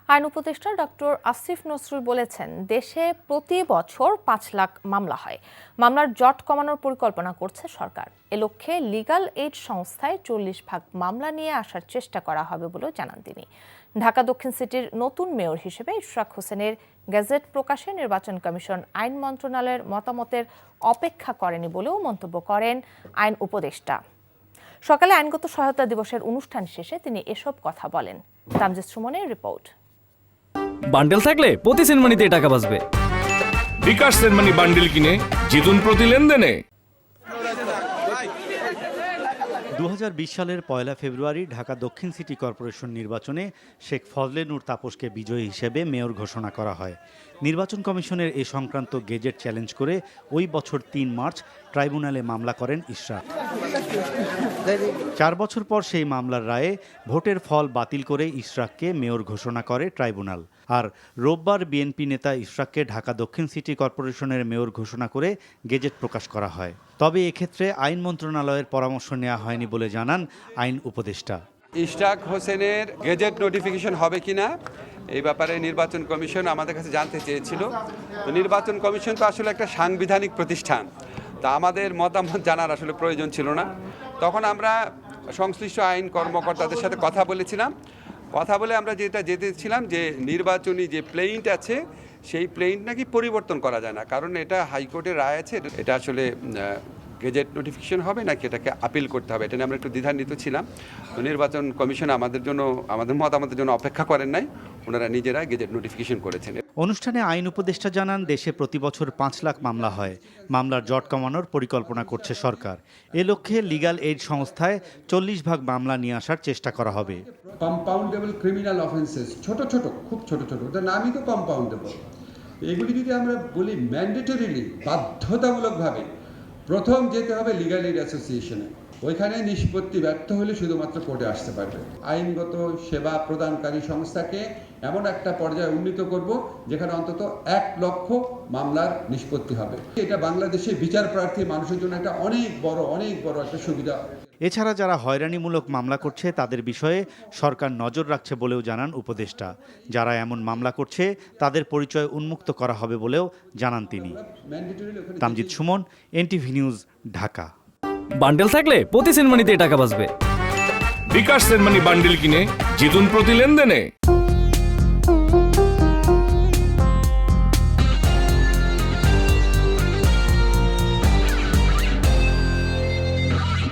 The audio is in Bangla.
আইন উপদেষ্টা ডক্টর আসিফ নজরুল বলেছেন, দেশে প্রতি বছর ৫ লাখ মামলা হয়। মামলার জট কমানোর পরিকল্পনা করছে সরকার। এ লক্ষ্যে লিগ্যাল এইড সংস্থায় ৪০% মামলা নিয়ে আসার চেষ্টা করা হবে বলেও জানান তিনি। ঢাকা দক্ষিণ সিটির নতুন মেয়র হিসেবে ইশরাক হোসেনের গেজেট প্রকাশে নির্বাচন কমিশন আইন মন্ত্রণালয়ের মতামতের অপেক্ষা করেনি বলেও মন্তব্য করেন আইন উপদেষ্টা। সকালে আইনগত সহায়তা দিবসের অনুষ্ঠান শেষে তিনি এসব কথা বলেন। তামজিদ সুমনের রিপোর্ট। বান্ডেল থাকলে প্রতি সেনমানিতে টাকা বাঁচবে। বিকাশ সেনমানি বান্ডেল কিনে জিতুন প্রতি লেনদেনে। ২০২০ সালের ১ ফেব্রুয়ারি ঢাকা দক্ষিণ সিটি কর্পোরেশন নির্বাচনে শেখ ফজলে নূর তাপসকে বিজয়ী হিসেবে মেয়র ঘোষণা করা হয়। নির্বাচন কমিশনের এ সংক্রান্ত গেজেট চ্যালেঞ্জ করে ওই বছর ৩ মার্চ ট্রাইব্যুনালে মামলা করেন ইশরাক। ৪ বছর পর সেই মামলার রায়ে ভোটের ফল বাতিল করে ইশরাককে মেয়র ঘোষণা করে ট্রাইব্যুনাল। আর রোববার বিএনপি নেতা ইশরাককে ঢাকা দক্ষিণ সিটি কর্পোরেশনের মেয়র ঘোষণা করে গেজেট প্রকাশ করা হয়। তবে এক্ষেত্রে আইন মন্ত্রণালয়ের পরামর্শ নেওয়া হয়নি বলে জানান আইন উপদেষ্টা। ইশরাক হোসেনের গেজেট নোটিফিকেশন হবে কিনা এই ব্যাপারে নির্বাচন কমিশন আমাদের কাছে জানতে চেয়েছিল। তো নির্বাচন কমিশন তো আসলে একটা সাংবিধানিক প্রতিষ্ঠান, তা আমাদের মতামত জানার আসলে প্রয়োজন ছিল না। তখন আমরা সংশ্লিষ্ট আইন কর্মকর্তাদের সাথে কথা বলেছিলাম। কথা বলে আমরা যেটা জেনেছিলাম যে নির্বাচনী যে প্লেইন্ট আছে সেই প্লেইন্ট নাকি পরিবর্তন করা যায় না, কারণ এটা হাইকোর্টের রায় আছে। এটা আসলে গেজেট নোটিফিকেশন হবে নাকি এটাকে আপিল করতে হবে, এটা নিয়ে আমরা একটু দ্বিধান্বিত ছিলাম। তো নির্বাচন কমিশন আমাদের মতামতের জন্য অপেক্ষা করেন নাই, ওনারা নিজেরা গেজেট নোটিফিকেশন করেছেন। অনুষ্ঠানে আইন উপদেষ্টা জানান, দেশে প্রতি বছর ৫ লাখ মামলা হয়। মামলার জট কমানোর পরিকল্পনা করছে সরকার। এ লক্ষ্যে লিগ্যাল এইড সংস্থায় ৪০% মামলা নিয়ে আসার চেষ্টা করা হবে। কম্পাউন্ডেবল ক্রিমিনাল অফেন্সেস, ছোট খুব ছোট, ওদের নামই তো কম্পাউন্ডেবল। এগুলি যদি আমরা বলি ম্যান্ডেটরিলি, বাধ্যতামূলকভাবে প্রথম যেতে হবে লিগ্যাল এইড অ্যাসোসিয়েশনে। ওইখানে নিষ্পত্তি ব্যর্থ হলে শুধুমাত্র কোর্টে আসতে পারবে। আইনগত সেবা প্রদানকারী সংস্থাকে এমন একটা পর্যায়ে উন্নীত করব যেখানে অন্তত ১ লক্ষ মামলার নিষ্পত্তি হবে। এটা বাংলাদেশে বিচার প্রার্থী মানুষের জন্য একটা অনেক বড় একটা সুবিধা। এছাড়া যারা হয়রানিমূলক মামলা করছে তাদের বিষয়ে সরকার নজর রাখছে বলেও জানান উপদেষ্টা। যারা এমন মামলা করছে তাদের পরিচয় উন্মুক্ত করা হবে বলেও জানান তিনি। Tamjid Suman, NTV news, Dhaka. Bundle থাকলে প্রতি সেনমানিতে টাকা বাঁচবে। বিকাশ সেনমানি বান্ডেল কিনে জিতুন প্রতি লেনদেনে।